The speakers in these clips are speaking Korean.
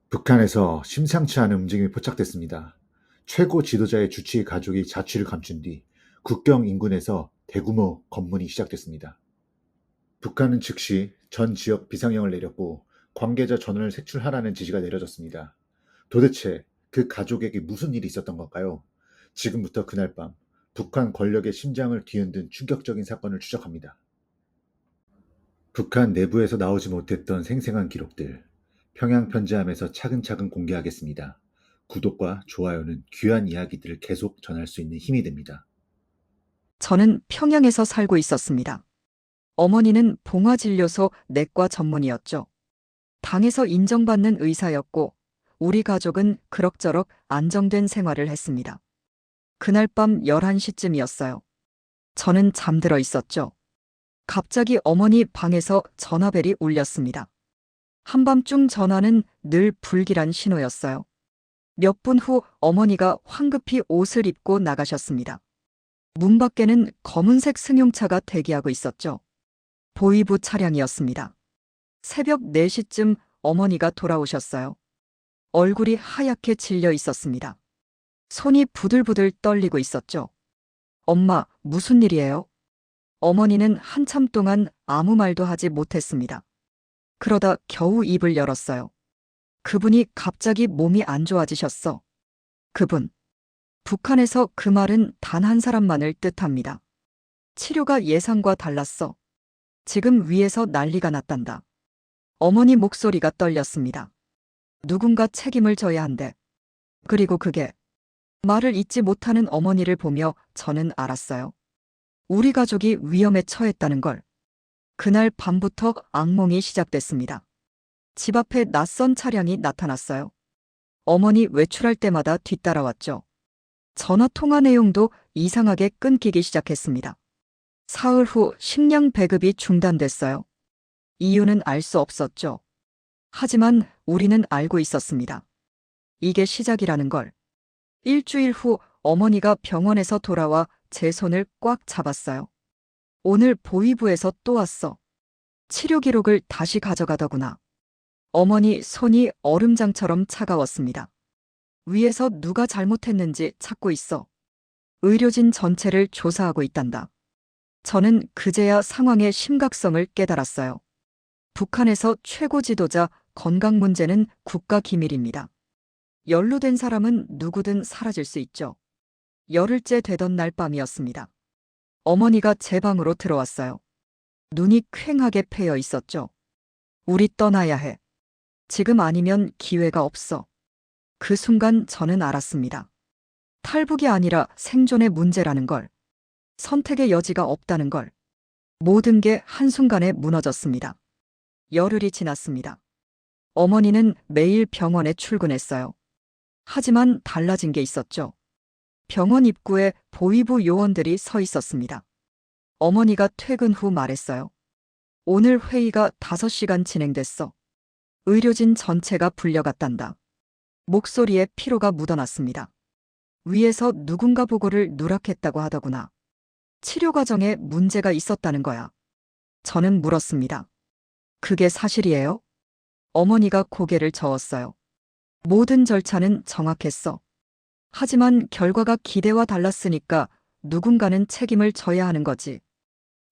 북한에서 심상치 않은 움직임이 포착됐습니다. 최고 지도자의 주치의 가족이 자취를 감춘 뒤 국경 인근에서 대규모 검문이 시작됐습니다. 북한은 즉시 전 지역 비상령을 내렸고 관계자 전원을 색출하라는 지시가 내려졌습니다. 도대체 그 가족에게 무슨 일이 있었던 걸까요? 지금부터 그날 밤 북한 권력의 심장을 뒤흔든 충격적인 사건을 추적합니다. 북한 내부에서 나오지 못했던 생생한 기록들, 평양 편지함에서 차근차근 공개하겠습니다. 구독과 좋아요는 귀한 이야기들을 계속 전할 수 있는 힘이 됩니다. 저는 평양에서 살고 있었습니다. 어머니는 봉화진료소 내과 전문의였죠. 당에서 인정받는 의사였고, 우리 가족은 그럭저럭 안정된 생활을 했습니다. 그날 밤 11시쯤이었어요. 저는 잠들어 있었죠. 갑자기 어머니 방에서 전화벨이 울렸습니다. 한밤중 전화는 늘 불길한 신호였어요. 몇 분 후 어머니가 황급히 옷을 입고 나가셨습니다. 문 밖에는 검은색 승용차가 대기하고 있었죠. 보위부 차량이었습니다. 새벽 4시쯤 어머니가 돌아오셨어요. 얼굴이 하얗게 질려 있었습니다. 손이 부들부들 떨리고 있었죠. 엄마, 무슨 일이에요? 어머니는 한참 동안 아무 말도 하지 못했습니다. 그러다 겨우 입을 열었어요. 그분이 갑자기 몸이 안 좋아지셨어. 그분. 북한에서 그 말은 단 한 사람만을 뜻합니다. 치료가 예상과 달랐어. 지금 위에서 난리가 났단다. 어머니 목소리가 떨렸습니다. 누군가 책임을 져야 한대. 그리고 그게 말을 잇지 못하는 어머니를 보며 저는 알았어요. 우리 가족이 위험에 처했다는 걸. 그날 밤부터 악몽이 시작됐습니다. 집 앞에 낯선 차량이 나타났어요. 어머니 외출할 때마다 뒤따라왔죠. 전화 통화 내용도 이상하게 끊기기 시작했습니다. 사흘 후 식량 배급이 중단됐어요. 이유는 알 수 없었죠. 하지만 우리는 알고 있었습니다. 이게 시작이라는 걸. 일주일 후 어머니가 병원에서 돌아와 제 손을 꽉 잡았어요. 오늘 보위부에서 또 왔어. 치료 기록을 다시 가져가더구나. 어머니 손이 얼음장처럼 차가웠습니다. 위에서 누가 잘못했는지 찾고 있어. 의료진 전체를 조사하고 있단다. 저는 그제야 상황의 심각성을 깨달았어요. 북한에서 최고 지도자 건강 문제는 국가 기밀입니다. 연루된 사람은 누구든 사라질 수 있죠. 열흘째 되던 날 밤이었습니다. 어머니가 제 방으로 들어왔어요. 눈이 퀭하게 패여 있었죠. 우리 떠나야 해. 지금 아니면 기회가 없어. 그 순간 저는 알았습니다. 탈북이 아니라 생존의 문제라는 걸. 선택의 여지가 없다는 걸. 모든 게 한순간에 무너졌습니다. 열흘이 지났습니다. 어머니는 매일 병원에 출근했어요. 하지만 달라진 게 있었죠. 병원 입구에 보위부 요원들이 서 있었습니다. 어머니가 퇴근 후 말했어요. 오늘 회의가 5시간 진행됐어. 의료진 전체가 불려갔단다. 목소리에 피로가 묻어났습니다. 위에서 누군가 보고를 누락했다고 하더구나. 치료 과정에 문제가 있었다는 거야. 저는 물었습니다. 그게 사실이에요? 어머니가 고개를 저었어요. 모든 절차는 정확했어. 하지만 결과가 기대와 달랐으니까 누군가는 책임을 져야 하는 거지.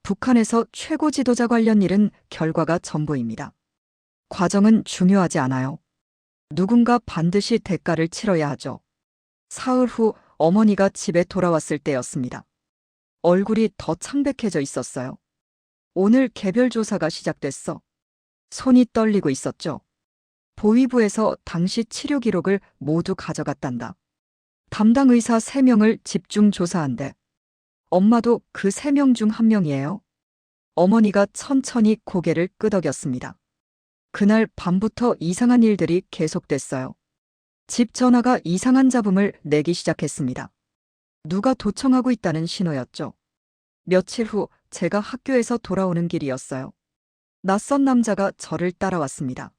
북한에서 최고 지도자 관련 일은 결과가 전부입니다. 과정은 중요하지 않아요. 누군가 반드시 대가를 치러야 하죠. 사흘 후 어머니가 집에 돌아왔을 때였습니다. 얼굴이 더 창백해져 있었어요. 오늘 개별 조사가 시작됐어. 손이 떨리고 있었죠. 보위부에서 당시 치료 기록을 모두 가져갔단다. 담당 의사 3명을 집중 조사한대. 엄마도 그 3명 중 한 명이에요. 어머니가 천천히 고개를 끄덕였습니다. 그날 밤부터 이상한 일들이 계속됐어요. 집 전화가 이상한 잡음을 내기 시작했습니다. 누가 도청하고 있다는 신호였죠. 며칠 후 제가 학교에서 돌아오는 길이었어요. 낯선 남자가 저를 따라왔습니다.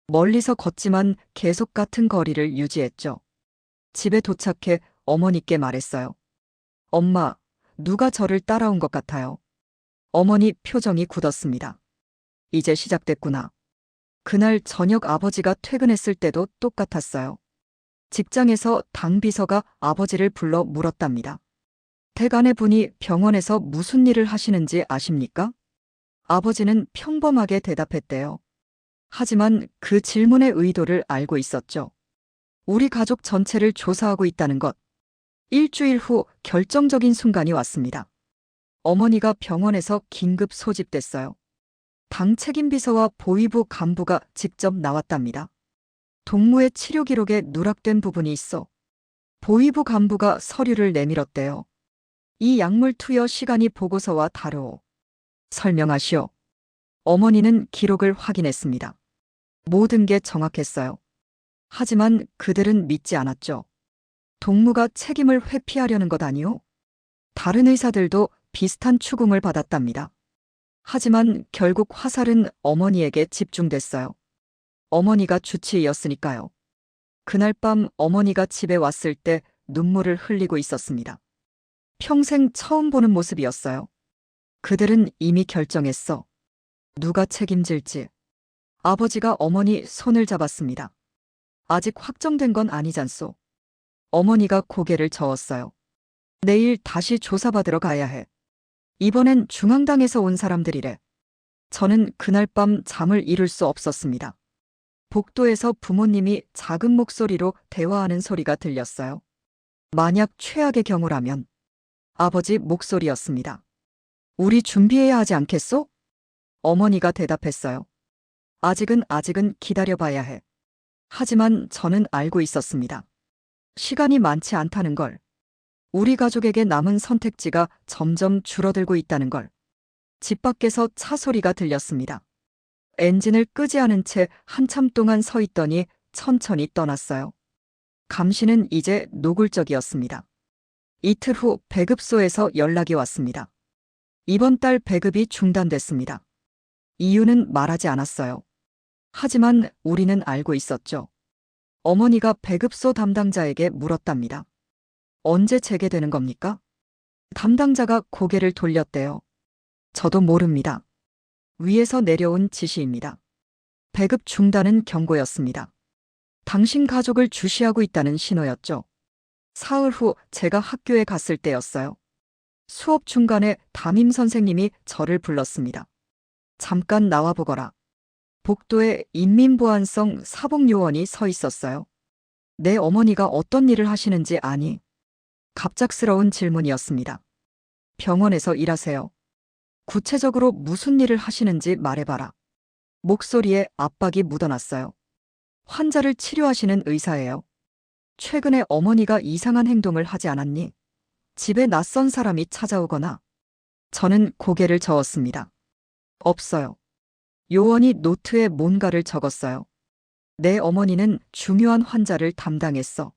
멀리서 걷지만 계속 같은 거리를 유지했죠. 집에 도착해 어머니께 말했어요. 엄마, 누가 저를 따라온 것 같아요. 어머니 표정이 굳었습니다. 이제 시작됐구나. 그날 저녁 아버지가 퇴근했을 때도 똑같았어요. 직장에서 당 비서가 아버지를 불러 물었답니다. 댁 아내분이 병원에서 무슨 일을 하시는지 아십니까? 아버지는 평범하게 대답했대요. 하지만 그 질문의 의도를 알고 있었죠. 우리 가족 전체를 조사하고 있다는 것. 일주일 후 결정적인 순간이 왔습니다. 어머니가 병원에서 긴급 소집됐어요. 당 책임비서와 보위부 간부가 직접 나왔답니다. 동무의 치료 기록에 누락된 부분이 있어 보위부 간부가 서류를 내밀었대요. 이 약물 투여 시간이 보고서와 다르오. 설명하시오. 어머니는 기록을 확인했습니다. 모든 게 정확했어요. 하지만 그들은 믿지 않았죠. 동무가 책임을 회피하려는 것 아니오? 다른 의사들도 비슷한 추궁을 받았답니다. 하지만 결국 화살은 어머니에게 집중됐어요. 어머니가 주치의였으니까요. 그날 밤 어머니가 집에 왔을 때 눈물을 흘리고 있었습니다. 평생 처음 보는 모습이었어요. 그들은 이미 결정했어. 누가 책임질지. 아버지가 어머니 손을 잡았습니다. 아직 확정된 건 아니잖소. 어머니가 고개를 저었어요. 내일 다시 조사받으러 가야 해. 이번엔 중앙당에서 온 사람들이래. 저는 그날 밤 잠을 이룰 수 없었습니다. 복도에서 부모님이 작은 목소리로 대화하는 소리가 들렸어요. 만약 최악의 경우라면 아버지 목소리였습니다. 우리 준비해야 하지 않겠소? 어머니가 대답했어요. 아직은 기다려봐야 해. 하지만 저는 알고 있었습니다. 시간이 많지 않다는 걸. 우리 가족에게 남은 선택지가 점점 줄어들고 있다는 걸. 집 밖에서 차 소리가 들렸습니다. 엔진을 끄지 않은 채 한참 동안 서 있더니 천천히 떠났어요. 감시는 이제 노골적이었습니다. 이틀 후 배급소에서 연락이 왔습니다. 이번 달 배급이 중단됐습니다. 이유는 말하지 않았어요. 하지만 우리는 알고 있었죠. 어머니가 배급소 담당자에게 물었답니다. 언제 재개되는 겁니까? 담당자가 고개를 돌렸대요. 저도 모릅니다. 위에서 내려온 지시입니다. 배급 중단은 경고였습니다. 당신 가족을 주시하고 있다는 신호였죠. 사흘 후 제가 학교에 갔을 때였어요. 수업 중간에 담임 선생님이 저를 불렀습니다. 잠깐 나와보거라. 복도에 인민보안성 사복요원이 서 있었어요. 내 어머니가 어떤 일을 하시는지 아니? 갑작스러운 질문이었습니다. 병원에서 일하세요. 구체적으로 무슨 일을 하시는지 말해봐라. 목소리에 압박이 묻어났어요. 환자를 치료하시는 의사예요. 최근에 어머니가 이상한 행동을 하지 않았니? 집에 낯선 사람이 찾아오거나. 저는 고개를 저었습니다. 없어요. 요원이 노트에 뭔가를 적었어요. 내 어머니는 중요한 환자를 담당했어.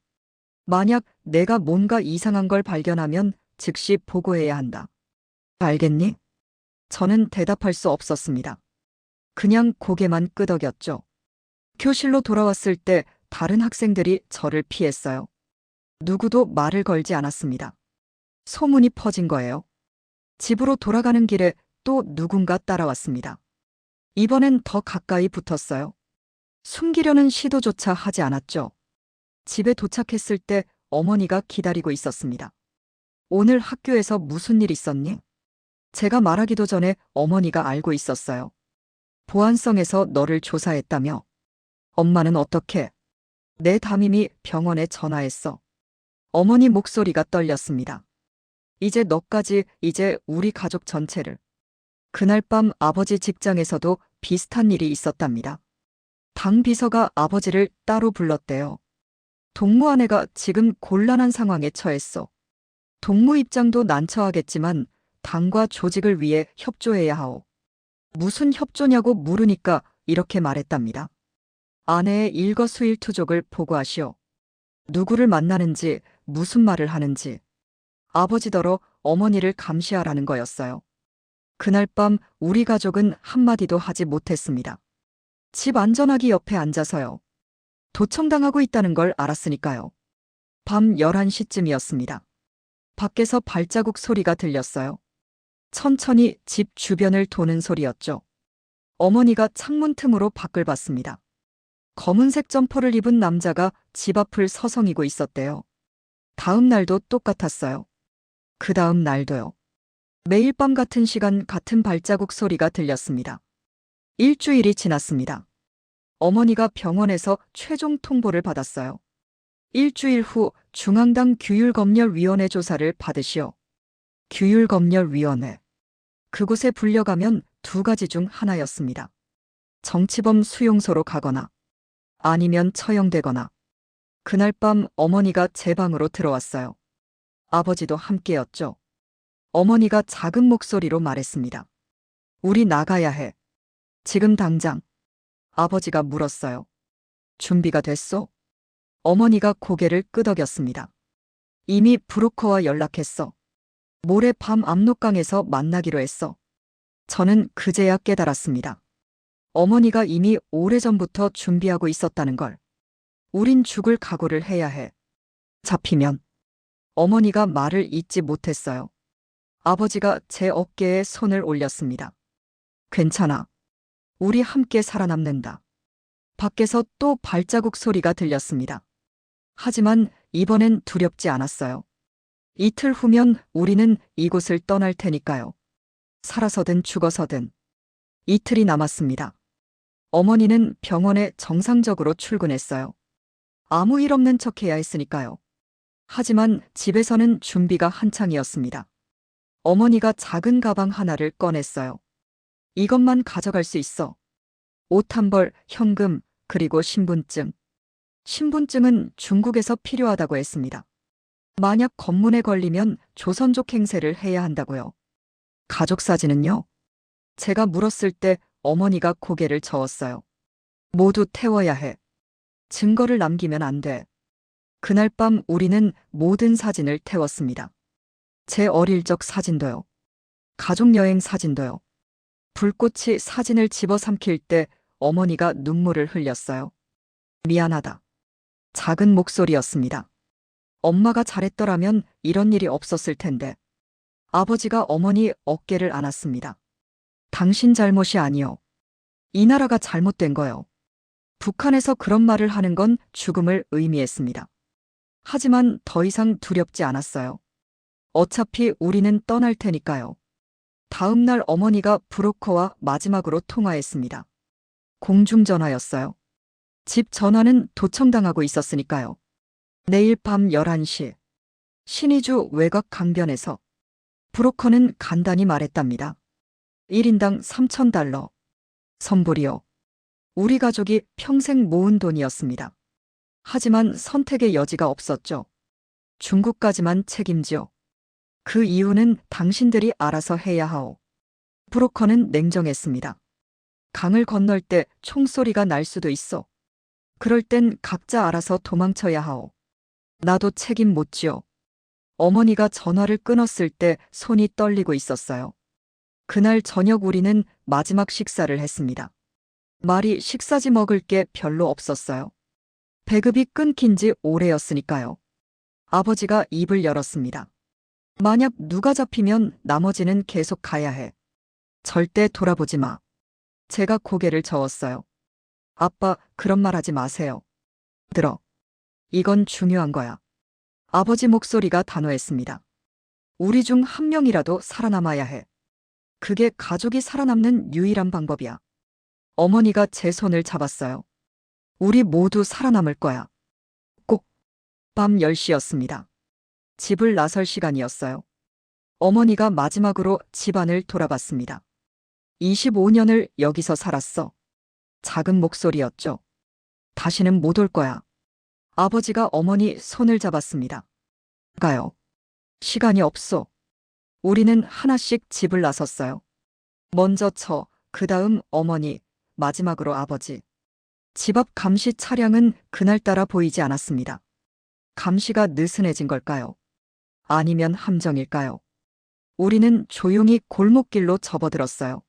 만약 내가 뭔가 이상한 걸 발견하면 즉시 보고해야 한다. 알겠니? 저는 대답할 수 없었습니다. 그냥 고개만 끄덕였죠. 교실로 돌아왔을 때 다른 학생들이 저를 피했어요. 누구도 말을 걸지 않았습니다. 소문이 퍼진 거예요. 집으로 돌아가는 길에 또 누군가 따라왔습니다. 이번엔 더 가까이 붙었어요. 숨기려는 시도조차 하지 않았죠. 집에 도착했을 때 어머니가 기다리고 있었습니다. 오늘 학교에서 무슨 일 있었니? 제가 말하기도 전에 어머니가 알고 있었어요. 보안성에서 너를 조사했다며. 엄마는 어떻게? 내 담임이 병원에 전화했어. 어머니 목소리가 떨렸습니다. 이제 너까지, 이제 우리 가족 전체를. 그날 밤 아버지 직장에서도 비슷한 일이 있었답니다. 당 비서가 아버지를 따로 불렀대요. 동무 아내가 지금 곤란한 상황에 처했어. 동무 입장도 난처하겠지만 당과 조직을 위해 협조해야 하오. 무슨 협조냐고 물으니까 이렇게 말했답니다. 아내의 일거수일투족을 보고하시오. 누구를 만나는지, 무슨 말을 하는지. 아버지더러 어머니를 감시하라는 거였어요. 그날 밤 우리 가족은 한마디도 하지 못했습니다. 집 안전하기 옆에 앉아서요. 도청당하고 있다는 걸 알았으니까요. 밤 11시쯤이었습니다. 밖에서 발자국 소리가 들렸어요. 천천히 집 주변을 도는 소리였죠. 어머니가 창문 틈으로 밖을 봤습니다. 검은색 점퍼를 입은 남자가 집 앞을 서성이고 있었대요. 다음 날도 똑같았어요. 그 다음 날도요. 매일 밤 같은 시간 같은 발자국 소리가 들렸습니다. 일주일이 지났습니다. 어머니가 병원에서 최종 통보를 받았어요. 일주일 후 중앙당 규율검열위원회 조사를 받으시오. 규율검열위원회. 그곳에 불려가면 두 가지 중 하나였습니다. 정치범 수용소로 가거나 아니면 처형되거나. 그날 밤 어머니가 제 방으로 들어왔어요. 아버지도 함께였죠. 어머니가 작은 목소리로 말했습니다. 우리 나가야 해. 지금 당장. 아버지가 물었어요. 준비가 됐소? 어머니가 고개를 끄덕였습니다. 이미 브로커와 연락했어. 모레 밤 압록강에서 만나기로 했어. 저는 그제야 깨달았습니다. 어머니가 이미 오래전부터 준비하고 있었다는 걸. 우린 죽을 각오를 해야 해. 잡히면. 어머니가 말을 잇지 못했어요. 아버지가 제 어깨에 손을 올렸습니다. 괜찮아. 우리 함께 살아남는다. 밖에서 또 발자국 소리가 들렸습니다. 하지만 이번엔 두렵지 않았어요. 이틀 후면 우리는 이곳을 떠날 테니까요. 살아서든 죽어서든. 이틀이 남았습니다. 어머니는 병원에 정상적으로 출근했어요. 아무 일 없는 척해야 했으니까요. 하지만 집에서는 준비가 한창이었습니다. 어머니가 작은 가방 하나를 꺼냈어요. 이것만 가져갈 수 있어. 옷 한 벌, 현금, 그리고 신분증. 신분증은 중국에서 필요하다고 했습니다. 만약 검문에 걸리면 조선족 행세를 해야 한다고요. 가족 사진은요? 제가 물었을 때 어머니가 고개를 저었어요. 모두 태워야 해. 증거를 남기면 안 돼. 그날 밤 우리는 모든 사진을 태웠습니다. 제 어릴 적 사진도요. 가족여행 사진도요. 불꽃이 사진을 집어삼킬 때 어머니가 눈물을 흘렸어요. 미안하다. 작은 목소리였습니다. 엄마가 잘했더라면 이런 일이 없었을 텐데. 아버지가 어머니 어깨를 안았습니다. 당신 잘못이 아니요. 이 나라가 잘못된 거요. 북한에서 그런 말을 하는 건 죽음을 의미했습니다. 하지만 더 이상 두렵지 않았어요. 어차피 우리는 떠날 테니까요. 다음 날 어머니가 브로커와 마지막으로 통화했습니다. 공중전화였어요. 집 전화는 도청당하고 있었으니까요. 내일 밤 11시. 신의주 외곽 강변에서. 브로커는 간단히 말했답니다. 1인당 3,000달러. 선불이요. 우리 가족이 평생 모은 돈이었습니다. 하지만 선택의 여지가 없었죠. 중국까지만 책임지요. 그 이유는 당신들이 알아서 해야 하오. 브로커는 냉정했습니다. 강을 건널 때 총소리가 날 수도 있어. 그럴 땐 각자 알아서 도망쳐야 하오. 나도 책임 못 지요. 어머니가 전화를 끊었을 때 손이 떨리고 있었어요. 그날 저녁 우리는 마지막 식사를 했습니다. 말이 식사지 먹을 게 별로 없었어요. 배급이 끊긴 지 오래였으니까요. 아버지가 입을 열었습니다. 만약 누가 잡히면 나머지는 계속 가야 해. 절대 돌아보지 마. 제가 고개를 저었어요. 아빠, 그런 말 하지 마세요. 들어. 이건 중요한 거야. 아버지 목소리가 단호했습니다. 우리 중 한 명이라도 살아남아야 해. 그게 가족이 살아남는 유일한 방법이야. 어머니가 제 손을 잡았어요. 우리 모두 살아남을 거야. 꼭. 밤 10시였습니다. 집을 나설 시간이었어요. 어머니가 마지막으로 집안을 돌아봤습니다. 25년을 여기서 살았어. 작은 목소리였죠. 다시는 못 올 거야. 아버지가 어머니 손을 잡았습니다. 가요. 시간이 없어. 우리는 하나씩 집을 나섰어요. 먼저 그 다음 어머니, 마지막으로 아버지. 집 앞 감시 차량은 그날따라 보이지 않았습니다. 감시가 느슨해진 걸까요? 아니면 함정일까요? 우리는 조용히 골목길로 접어들었어요.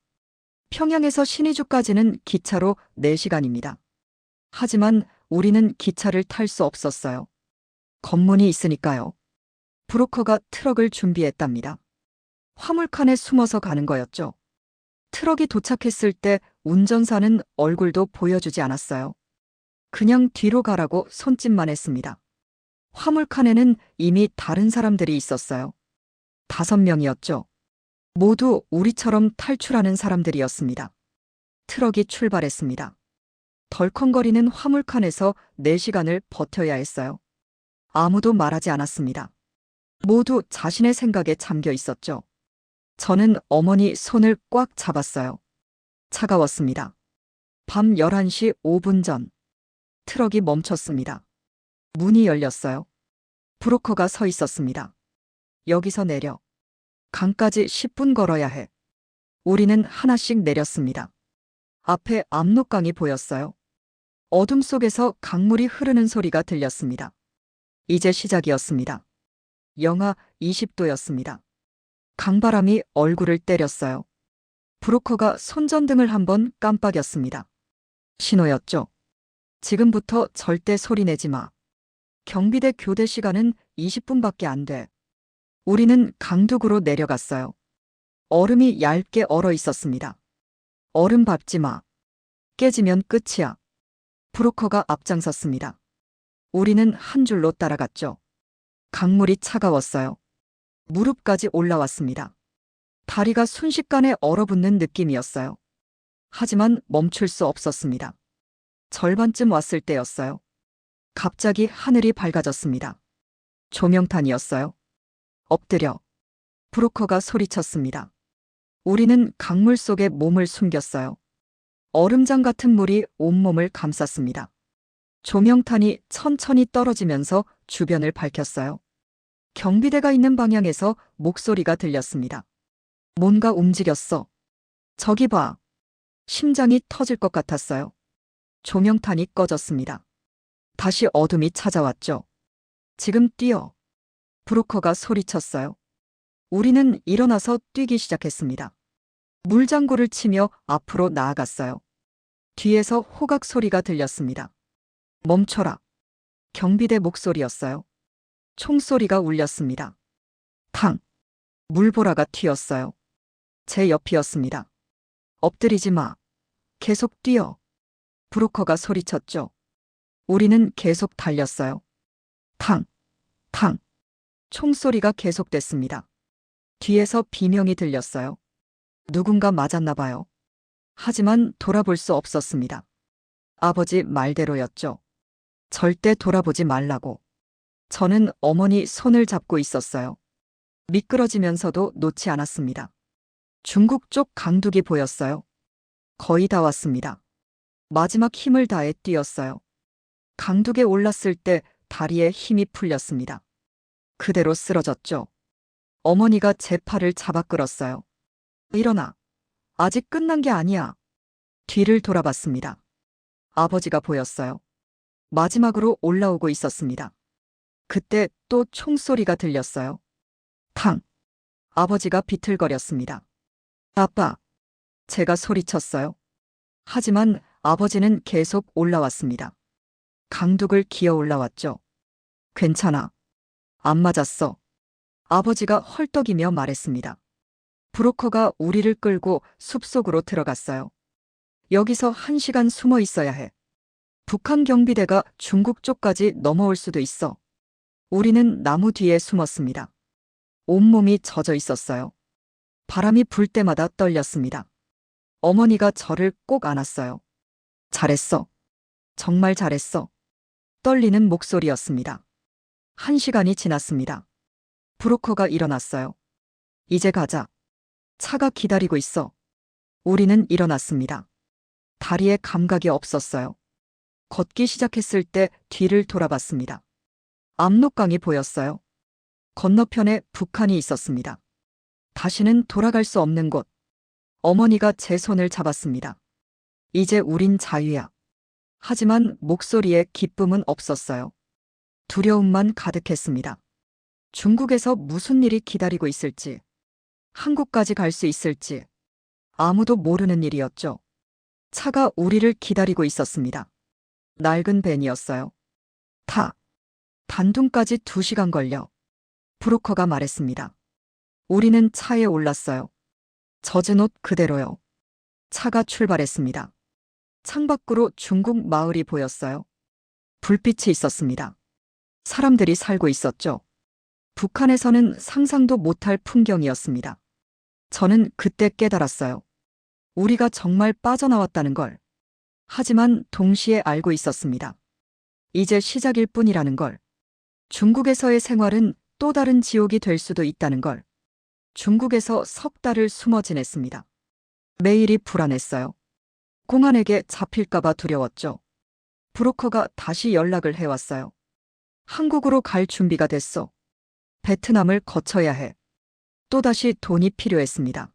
평양에서 신의주까지는 기차로 4시간입니다. 하지만 우리는 기차를 탈 수 없었어요. 검문이 있으니까요. 브로커가 트럭을 준비했답니다. 화물칸에 숨어서 가는 거였죠. 트럭이 도착했을 때 운전사는 얼굴도 보여주지 않았어요. 그냥 뒤로 가라고 손짓만 했습니다. 화물칸에는 이미 다른 사람들이 있었어요. 5명이었죠. 모두 우리처럼 탈출하는 사람들이었습니다. 트럭이 출발했습니다. 덜컹거리는 화물칸에서 4시간을 버텨야 했어요. 아무도 말하지 않았습니다. 모두 자신의 생각에 잠겨 있었죠. 저는 어머니 손을 꽉 잡았어요. 차가웠습니다. 밤 11시 5분 전. 트럭이 멈췄습니다. 문이 열렸어요. 브로커가 서 있었습니다. 여기서 내려. 강까지 10분 걸어야 해. 우리는 하나씩 내렸습니다. 앞에 압록강이 보였어요. 어둠 속에서 강물이 흐르는 소리가 들렸습니다. 이제 시작이었습니다. 영하 20도였습니다. 강바람이 얼굴을 때렸어요. 브로커가 손전등을 한번 깜빡였습니다. 신호였죠. 지금부터 절대 소리 내지 마. 경비대 교대 시간은 20분밖에 안 돼. 우리는 강둑으로 내려갔어요. 얼음이 얇게 얼어 있었습니다. 얼음 밟지 마. 깨지면 끝이야. 브로커가 앞장섰습니다. 우리는 한 줄로 따라갔죠. 강물이 차가웠어요. 무릎까지 올라왔습니다. 다리가 순식간에 얼어붙는 느낌이었어요. 하지만 멈출 수 없었습니다. 절반쯤 왔을 때였어요. 갑자기 하늘이 밝아졌습니다. 조명탄이었어요. 엎드려. 브로커가 소리쳤습니다. 우리는 강물 속에 몸을 숨겼어요. 얼음장 같은 물이 온몸을 감쌌습니다. 조명탄이 천천히 떨어지면서 주변을 밝혔어요. 경비대가 있는 방향에서 목소리가 들렸습니다. 뭔가 움직였어. 저기 봐. 심장이 터질 것 같았어요. 조명탄이 꺼졌습니다. 다시 어둠이 찾아왔죠. 지금 뛰어. 브로커가 소리쳤어요. 우리는 일어나서 뛰기 시작했습니다. 물장구를 치며 앞으로 나아갔어요. 뒤에서 호각 소리가 들렸습니다. 멈춰라. 경비대 목소리였어요. 총소리가 울렸습니다. 탕. 물보라가 튀었어요. 제 옆이었습니다. 엎드리지 마. 계속 뛰어. 브로커가 소리쳤죠. 우리는 계속 달렸어요. 탕. 탕. 총소리가 계속됐습니다. 뒤에서 비명이 들렸어요. 누군가 맞았나 봐요. 하지만 돌아볼 수 없었습니다. 아버지 말대로였죠. 절대 돌아보지 말라고. 저는 어머니 손을 잡고 있었어요. 미끄러지면서도 놓지 않았습니다. 중국 쪽 강둑이 보였어요. 거의 다 왔습니다. 마지막 힘을 다해 뛰었어요. 강둑에 올랐을 때 다리에 힘이 풀렸습니다. 그대로 쓰러졌죠. 어머니가 제 팔을 잡아 끌었어요. 일어나. 아직 끝난 게 아니야. 뒤를 돌아봤습니다. 아버지가 보였어요. 마지막으로 올라오고 있었습니다. 그때 또 총소리가 들렸어요. 탕. 아버지가 비틀거렸습니다. 아빠. 제가 소리쳤어요. 하지만 아버지는 계속 올라왔습니다. 강둑을 기어 올라왔죠. 괜찮아. 안 맞았어. 아버지가 헐떡이며 말했습니다. 브로커가 우리를 끌고 숲속으로 들어갔어요. 여기서 1시간 숨어 있어야 해. 북한 경비대가 중국 쪽까지 넘어올 수도 있어. 우리는 나무 뒤에 숨었습니다. 온몸이 젖어 있었어요. 바람이 불 때마다 떨렸습니다. 어머니가 저를 꼭 안았어요. 잘했어. 정말 잘했어. 떨리는 목소리였습니다. 1시간이 지났습니다. 브로커가 일어났어요. 이제 가자. 차가 기다리고 있어. 우리는 일어났습니다. 다리에 감각이 없었어요. 걷기 시작했을 때 뒤를 돌아봤습니다. 압록강이 보였어요. 건너편에 북한이 있었습니다. 다시는 돌아갈 수 없는 곳. 어머니가 제 손을 잡았습니다. 이제 우린 자유야. 하지만 목소리에 기쁨은 없었어요. 두려움만 가득했습니다. 중국에서 무슨 일이 기다리고 있을지, 한국까지 갈 수 있을지, 아무도 모르는 일이었죠. 차가 우리를 기다리고 있었습니다. 낡은 밴이었어요. 타. 단둥까지 2시간 걸려. 브로커가 말했습니다. 우리는 차에 올랐어요. 젖은 옷 그대로요. 차가 출발했습니다. 창밖으로 중국 마을이 보였어요. 불빛이 있었습니다. 사람들이 살고 있었죠. 북한에서는 상상도 못할 풍경이었습니다. 저는 그때 깨달았어요. 우리가 정말 빠져나왔다는 걸. 하지만 동시에 알고 있었습니다. 이제 시작일 뿐이라는 걸. 중국에서의 생활은 또 다른 지옥이 될 수도 있다는 걸. 중국에서 석 달을 숨어 지냈습니다. 매일이 불안했어요. 공안에게 잡힐까봐 두려웠죠. 브로커가 다시 연락을 해왔어요. 한국으로 갈 준비가 됐어. 베트남을 거쳐야 해. 또다시 돈이 필요했습니다.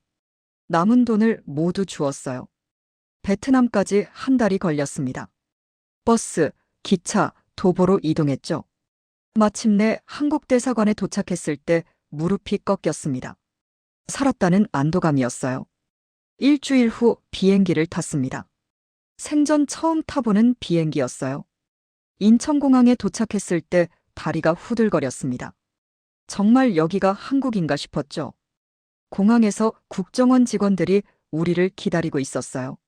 남은 돈을 모두 주었어요. 베트남까지 한 달이 걸렸습니다. 버스, 기차, 도보로 이동했죠. 마침내 한국 대사관에 도착했을 때 무릎이 꺾였습니다. 살았다는 안도감이었어요. 일주일 후 비행기를 탔습니다. 생전 처음 타보는 비행기였어요. 인천공항에 도착했을 때 다리가 후들거렸습니다. 정말 여기가 한국인가 싶었죠. 공항에서 국정원 직원들이 우리를 기다리고 있었어요.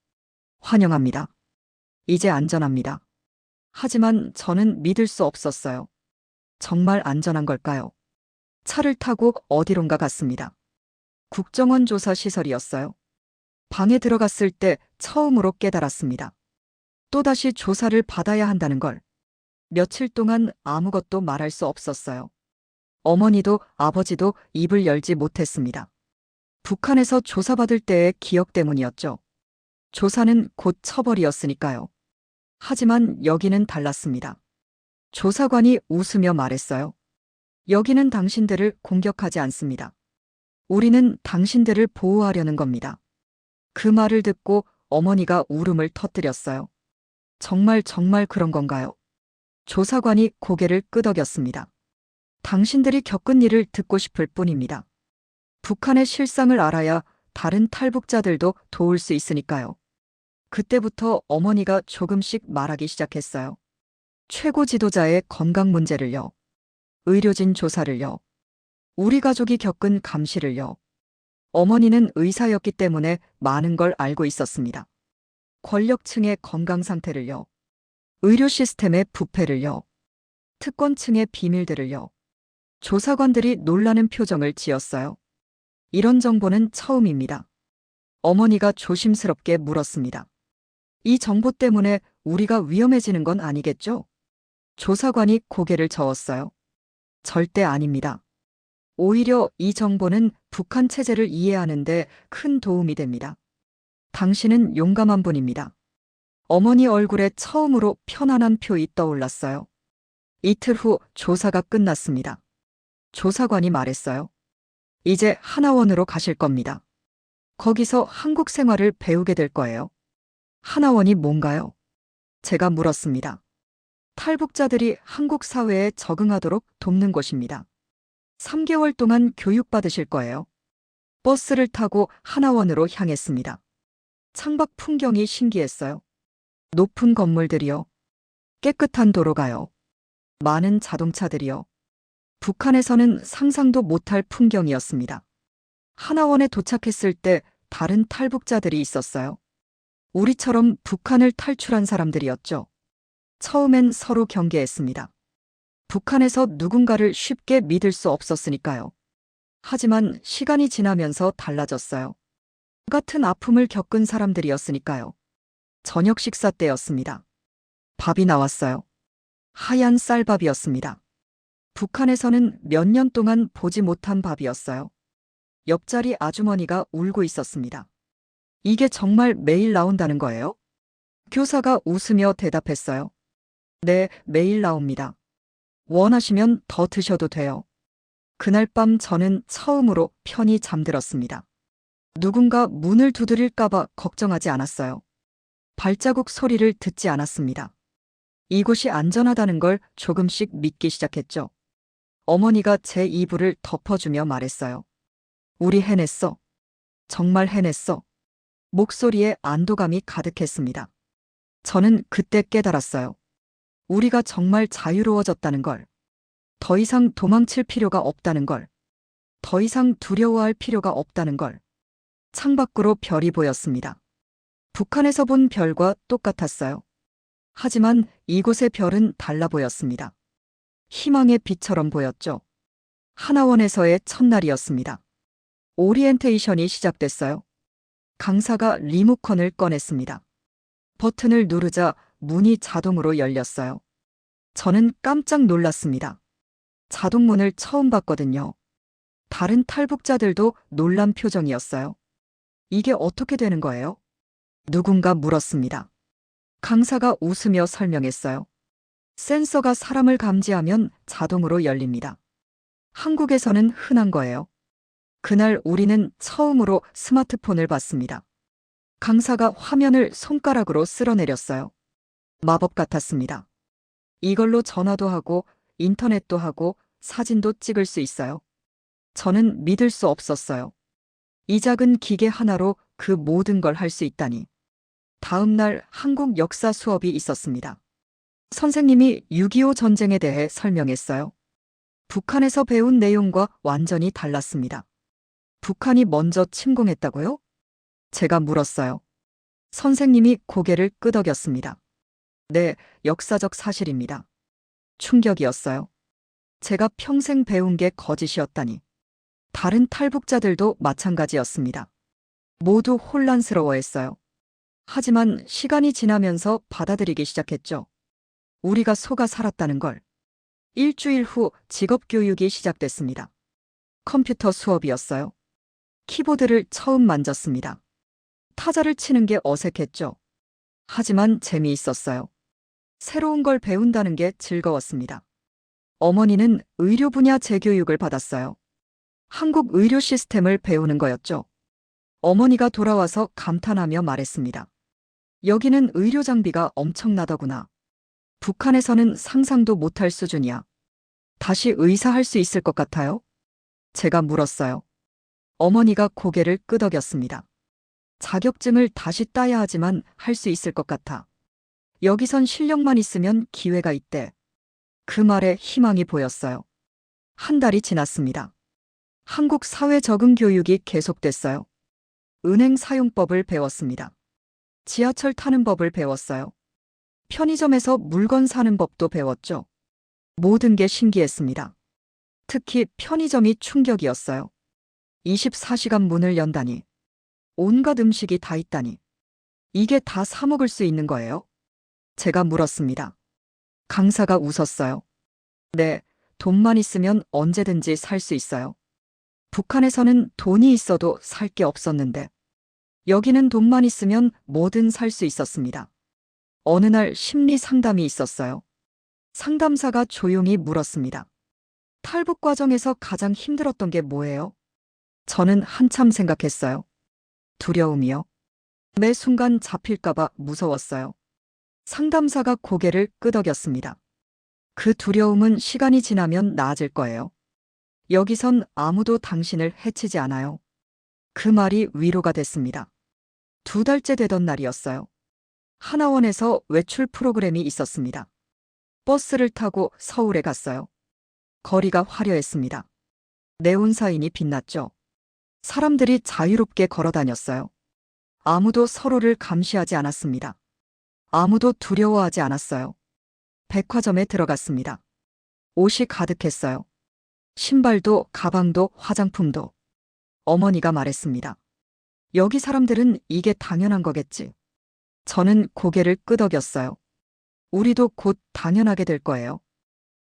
환영합니다. 이제 안전합니다. 하지만 저는 믿을 수 없었어요. 정말 안전한 걸까요? 차를 타고 어디론가 갔습니다. 국정원 조사 시설이었어요. 방에 들어갔을 때 처음으로 깨달았습니다. 또다시 조사를 받아야 한다는 걸. 며칠 동안 아무것도 말할 수 없었어요. 어머니도 아버지도 입을 열지 못했습니다. 북한에서 조사받을 때의 기억 때문이었죠. 조사는 곧 처벌이었으니까요. 하지만 여기는 달랐습니다. 조사관이 웃으며 말했어요. 여기는 당신들을 공격하지 않습니다. 우리는 당신들을 보호하려는 겁니다. 그 말을 듣고 어머니가 울음을 터뜨렸어요. 정말 그런 건가요? 조사관이 고개를 끄덕였습니다. 당신들이 겪은 일을 듣고 싶을 뿐입니다. 북한의 실상을 알아야 다른 탈북자들도 도울 수 있으니까요. 그때부터 어머니가 조금씩 말하기 시작했어요. 최고 지도자의 건강 문제를요. 의료진 조사를요. 우리 가족이 겪은 감시를요. 어머니는 의사였기 때문에 많은 걸 알고 있었습니다. 권력층의 건강 상태를요. 의료 시스템의 부패를요. 특권층의 비밀들을요. 조사관들이 놀라는 표정을 지었어요. 이런 정보는 처음입니다. 어머니가 조심스럽게 물었습니다. 이 정보 때문에 우리가 위험해지는 건 아니겠죠? 조사관이 고개를 저었어요. 절대 아닙니다. 오히려 이 정보는 북한 체제를 이해하는 데 큰 도움이 됩니다. 당신은 용감한 분입니다. 어머니 얼굴에 처음으로 편안한 표이 떠올랐어요. 이틀 후 조사가 끝났습니다. 조사관이 말했어요. 이제 하나원으로 가실 겁니다. 거기서 한국 생활을 배우게 될 거예요. 하나원이 뭔가요? 제가 물었습니다. 탈북자들이 한국 사회에 적응하도록 돕는 곳입니다. 3개월 동안 교육받으실 거예요. 버스를 타고 하나원으로 향했습니다. 창밖 풍경이 신기했어요. 높은 건물들이요. 깨끗한 도로가요. 많은 자동차들이요. 북한에서는 상상도 못할 풍경이었습니다. 하나원에 도착했을 때 다른 탈북자들이 있었어요. 우리처럼 북한을 탈출한 사람들이었죠. 처음엔 서로 경계했습니다. 북한에서 누군가를 쉽게 믿을 수 없었으니까요. 하지만 시간이 지나면서 달라졌어요. 같은 아픔을 겪은 사람들이었으니까요. 저녁 식사 때였습니다. 밥이 나왔어요. 하얀 쌀밥이었습니다. 북한에서는 몇 년 동안 보지 못한 밥이었어요. 옆자리 아주머니가 울고 있었습니다. 이게 정말 매일 나온다는 거예요? 교사가 웃으며 대답했어요. 네, 매일 나옵니다. 원하시면 더 드셔도 돼요. 그날 밤 저는 처음으로 편히 잠들었습니다. 누군가 문을 두드릴까봐 걱정하지 않았어요. 발자국 소리를 듣지 않았습니다. 이곳이 안전하다는 걸 조금씩 믿기 시작했죠. 어머니가 제 이불을 덮어주며 말했어요. 우리 해냈어. 정말 해냈어. 목소리에 안도감이 가득했습니다. 저는 그때 깨달았어요. 우리가 정말 자유로워졌다는 걸. 더 이상 도망칠 필요가 없다는 걸. 더 이상 두려워할 필요가 없다는 걸. 창밖으로 별이 보였습니다. 북한에서 본 별과 똑같았어요. 하지만 이곳의 별은 달라 보였습니다. 희망의 빛처럼 보였죠. 하나원에서의 첫날이었습니다. 오리엔테이션이 시작됐어요. 강사가 리모컨을 꺼냈습니다. 버튼을 누르자 문이 자동으로 열렸어요. 저는 깜짝 놀랐습니다. 자동문을 처음 봤거든요. 다른 탈북자들도 놀란 표정이었어요. 이게 어떻게 되는 거예요? 누군가 물었습니다. 강사가 웃으며 설명했어요. 센서가 사람을 감지하면 자동으로 열립니다. 한국에서는 흔한 거예요. 그날 우리는 처음으로 스마트폰을 봤습니다. 강사가 화면을 손가락으로 쓸어내렸어요. 마법 같았습니다. 이걸로 전화도 하고 인터넷도 하고 사진도 찍을 수 있어요. 저는 믿을 수 없었어요. 이 작은 기계 하나로 그 모든 걸 할 수 있다니. 다음 날 한국 역사 수업이 있었습니다. 선생님이 6.25 전쟁에 대해 설명했어요. 북한에서 배운 내용과 완전히 달랐습니다. 북한이 먼저 침공했다고요? 제가 물었어요. 선생님이 고개를 끄덕였습니다. 네, 역사적 사실입니다. 충격이었어요. 제가 평생 배운 게 거짓이었다니. 다른 탈북자들도 마찬가지였습니다. 모두 혼란스러워했어요. 하지만 시간이 지나면서 받아들이기 시작했죠. 우리가 속아 살았다는 걸. 일주일 후 직업교육이 시작됐습니다. 컴퓨터 수업이었어요. 키보드를 처음 만졌습니다. 타자를 치는 게 어색했죠. 하지만 재미있었어요. 새로운 걸 배운다는 게 즐거웠습니다. 어머니는 의료 분야 재교육을 받았어요. 한국 의료 시스템을 배우는 거였죠. 어머니가 돌아와서 감탄하며 말했습니다. 여기는 의료 장비가 엄청나더구나. 북한에서는 상상도 못할 수준이야. 다시 의사할 수 있을 것 같아요? 제가 물었어요. 어머니가 고개를 끄덕였습니다. 자격증을 다시 따야 하지만 할 수 있을 것 같아. 여기선 실력만 있으면 기회가 있대. 그 말에 희망이 보였어요. 한 달이 지났습니다. 한국 사회 적응 교육이 계속됐어요. 은행 사용법을 배웠습니다. 지하철 타는 법을 배웠어요. 편의점에서 물건 사는 법도 배웠죠. 모든 게 신기했습니다. 특히 편의점이 충격이었어요. 24시간 문을 연다니. 온갖 음식이 다 있다니. 이게 다 사 먹을 수 있는 거예요? 제가 물었습니다. 강사가 웃었어요. 네, 돈만 있으면 언제든지 살 수 있어요. 북한에서는 돈이 있어도 살 게 없었는데, 여기는 돈만 있으면 뭐든 살 수 있었습니다. 어느 날 심리 상담이 있었어요. 상담사가 조용히 물었습니다. 탈북 과정에서 가장 힘들었던 게 뭐예요? 저는 한참 생각했어요. 두려움이요. 매 순간 잡힐까봐 무서웠어요. 상담사가 고개를 끄덕였습니다. 그 두려움은 시간이 지나면 나아질 거예요. 여기선 아무도 당신을 해치지 않아요. 그 말이 위로가 됐습니다. 2달째 되던 날이었어요. 하나원에서 외출 프로그램이 있었습니다. 버스를 타고 서울에 갔어요. 거리가 화려했습니다. 네온사인이 빛났죠. 사람들이 자유롭게 걸어 다녔어요. 아무도 서로를 감시하지 않았습니다. 아무도 두려워하지 않았어요. 백화점에 들어갔습니다. 옷이 가득했어요. 신발도, 가방도, 화장품도. 어머니가 말했습니다. 여기 사람들은 이게 당연한 거겠지. 저는 고개를 끄덕였어요. 우리도 곧 당연하게 될 거예요.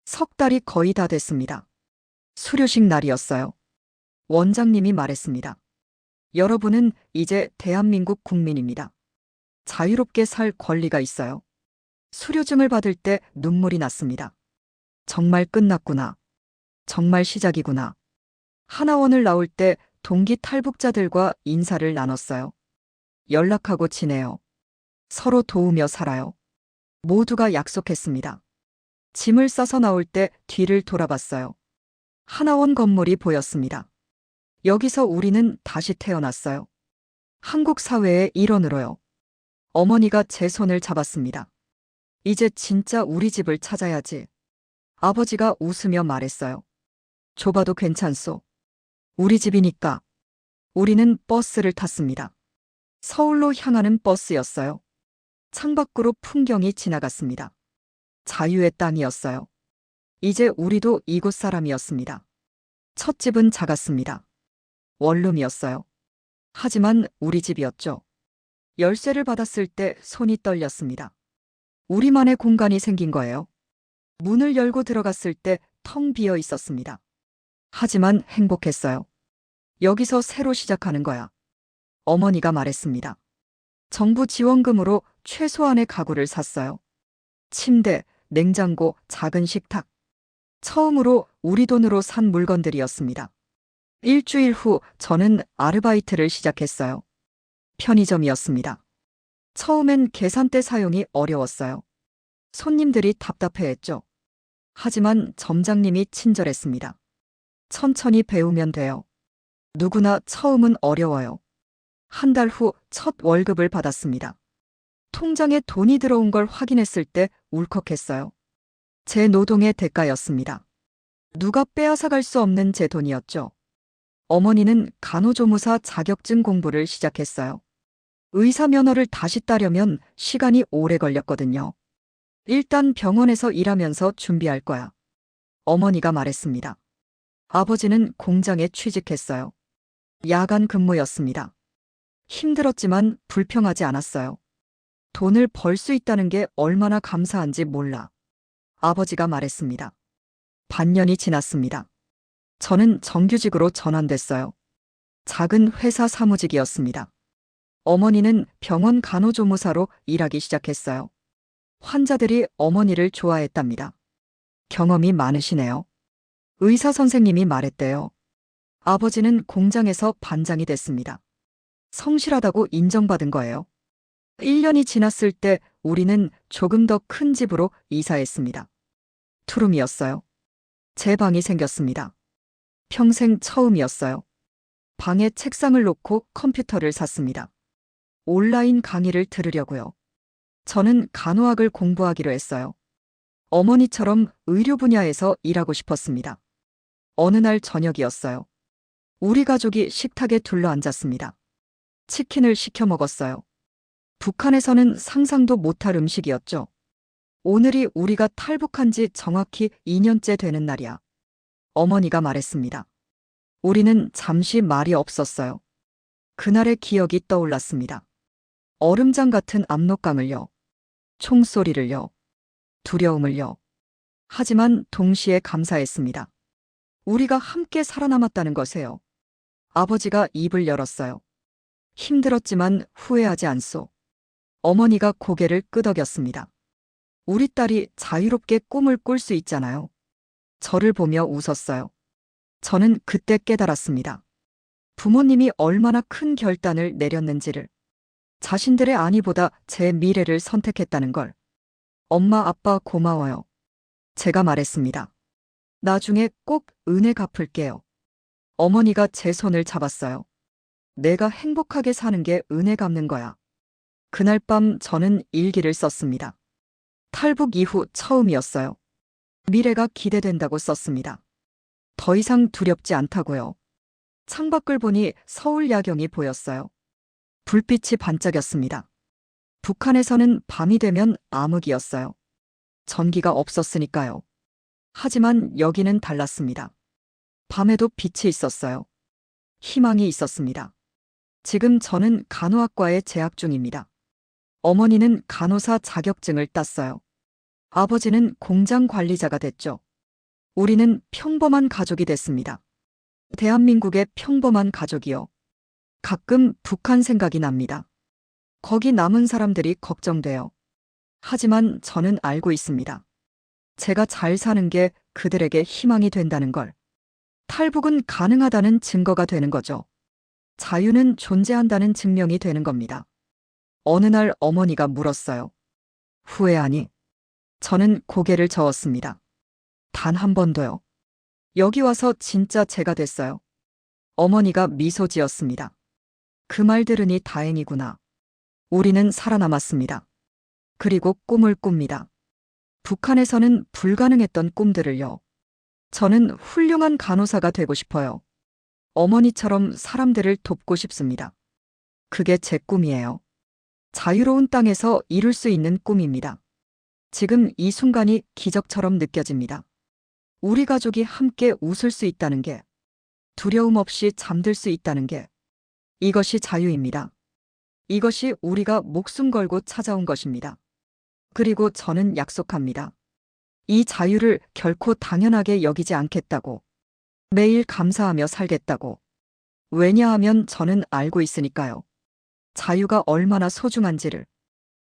3달이 거의 다 됐습니다. 수료식 날이었어요. 원장님이 말했습니다. 여러분은 이제 대한민국 국민입니다. 자유롭게 살 권리가 있어요. 수료증을 받을 때 눈물이 났습니다. 정말 끝났구나. 정말 시작이구나. 하나원을 나올 때 동기 탈북자들과 인사를 나눴어요. 연락하고 지내요. 서로 도우며 살아요. 모두가 약속했습니다. 짐을 싸서 나올 때 뒤를 돌아봤어요. 하나원 건물이 보였습니다. 여기서 우리는 다시 태어났어요. 한국 사회의 일원으로요. 어머니가 제 손을 잡았습니다. 이제 진짜 우리 집을 찾아야지. 아버지가 웃으며 말했어요. 좁아도 괜찮소. 우리 집이니까. 우리는 버스를 탔습니다. 서울로 향하는 버스였어요. 창밖으로 풍경이 지나갔습니다. 자유의 땅이었어요. 이제 우리도 이곳 사람이었습니다. 첫 집은 작았습니다. 원룸이었어요. 하지만 우리 집이었죠. 열쇠를 받았을 때 손이 떨렸습니다. 우리만의 공간이 생긴 거예요. 문을 열고 들어갔을 때 텅 비어 있었습니다. 하지만 행복했어요. 여기서 새로 시작하는 거야. 어머니가 말했습니다. 정부 지원금으로 최소한의 가구를 샀어요. 침대, 냉장고, 작은 식탁. 처음으로 우리 돈으로 산 물건들이었습니다. 일주일 후 저는 아르바이트를 시작했어요. 편의점이었습니다. 처음엔 계산대 사용이 어려웠어요. 손님들이 답답해했죠. 하지만 점장님이 친절했습니다. 천천히 배우면 돼요. 누구나 처음은 어려워요. 한 달 후 첫 월급을 받았습니다. 통장에 돈이 들어온 걸 확인했을 때 울컥했어요. 제 노동의 대가였습니다. 누가 빼앗아갈 수 없는 제 돈이었죠. 어머니는 간호조무사 자격증 공부를 시작했어요. 의사 면허를 다시 따려면 시간이 오래 걸렸거든요. 일단 병원에서 일하면서 준비할 거야. 어머니가 말했습니다. 아버지는 공장에 취직했어요. 야간 근무였습니다. 힘들었지만 불평하지 않았어요. 돈을 벌 수 있다는 게 얼마나 감사한지 몰라. 아버지가 말했습니다. 반년이 지났습니다. 저는 정규직으로 전환됐어요. 작은 회사 사무직이었습니다. 어머니는 병원 간호조무사로 일하기 시작했어요. 환자들이 어머니를 좋아했답니다. 경험이 많으시네요. 의사 선생님이 말했대요. 아버지는 공장에서 반장이 됐습니다. 성실하다고 인정받은 거예요. 1년이 지났을 때 우리는 조금 더 큰 집으로 이사했습니다. 투룸이었어요. 제 방이 생겼습니다. 평생 처음이었어요. 방에 책상을 놓고 컴퓨터를 샀습니다. 온라인 강의를 들으려고요. 저는 간호학을 공부하기로 했어요. 어머니처럼 의료 분야에서 일하고 싶었습니다. 어느 날 저녁이었어요. 우리 가족이 식탁에 둘러앉았습니다. 치킨을 시켜 먹었어요. 북한에서는 상상도 못할 음식이었죠. 오늘이 우리가 탈북한 지 정확히 2년째 되는 날이야. 어머니가 말했습니다. 우리는 잠시 말이 없었어요. 그날의 기억이 떠올랐습니다. 얼음장 같은 압록강을요. 총소리를요. 두려움을요. 하지만 동시에 감사했습니다. 우리가 함께 살아남았다는 것에요. 아버지가 입을 열었어요. 힘들었지만 후회하지 않소. 어머니가 고개를 끄덕였습니다. 우리 딸이 자유롭게 꿈을 꿀 수 있잖아요. 저를 보며 웃었어요. 저는 그때 깨달았습니다. 부모님이 얼마나 큰 결단을 내렸는지를. 자신들의 안위보다 제 미래를 선택했다는 걸. 엄마, 아빠 고마워요. 제가 말했습니다. 나중에 꼭 은혜 갚을게요. 어머니가 제 손을 잡았어요. 내가 행복하게 사는 게 은혜 갚는 거야. 그날 밤 저는 일기를 썼습니다. 탈북 이후 처음이었어요. 미래가 기대된다고 썼습니다. 더 이상 두렵지 않다고요. 창밖을 보니 서울 야경이 보였어요. 불빛이 반짝였습니다. 북한에서는 밤이 되면 암흑이었어요. 전기가 없었으니까요. 하지만 여기는 달랐습니다. 밤에도 빛이 있었어요. 희망이 있었습니다. 지금 저는 간호학과에 재학 중입니다. 어머니는 간호사 자격증을 땄어요. 아버지는 공장 관리자가 됐죠. 우리는 평범한 가족이 됐습니다. 대한민국의 평범한 가족이요. 가끔 북한 생각이 납니다. 거기 남은 사람들이 걱정돼요. 하지만 저는 알고 있습니다. 제가 잘 사는 게 그들에게 희망이 된다는 걸. 탈북은 가능하다는 증거가 되는 거죠. 자유는 존재한다는 증명이 되는 겁니다. 어느 날 어머니가 물었어요. 후회하니? 저는 고개를 저었습니다. 단 한 번도요. 여기 와서 진짜 제가 됐어요. 어머니가 미소 지었습니다. 그 말 들으니 다행이구나. 우리는 살아남았습니다. 그리고 꿈을 꿉니다. 북한에서는 불가능했던 꿈들을요. 저는 훌륭한 간호사가 되고 싶어요. 어머니처럼 사람들을 돕고 싶습니다. 그게 제 꿈이에요. 자유로운 땅에서 이룰 수 있는 꿈입니다. 지금 이 순간이 기적처럼 느껴집니다. 우리 가족이 함께 웃을 수 있다는 게, 두려움 없이 잠들 수 있다는 게, 이것이 자유입니다. 이것이 우리가 목숨 걸고 찾아온 것입니다. 그리고 저는 약속합니다. 이 자유를 결코 당연하게 여기지 않겠다고. 매일 감사하며 살겠다고. 왜냐하면 저는 알고 있으니까요. 자유가 얼마나 소중한지를.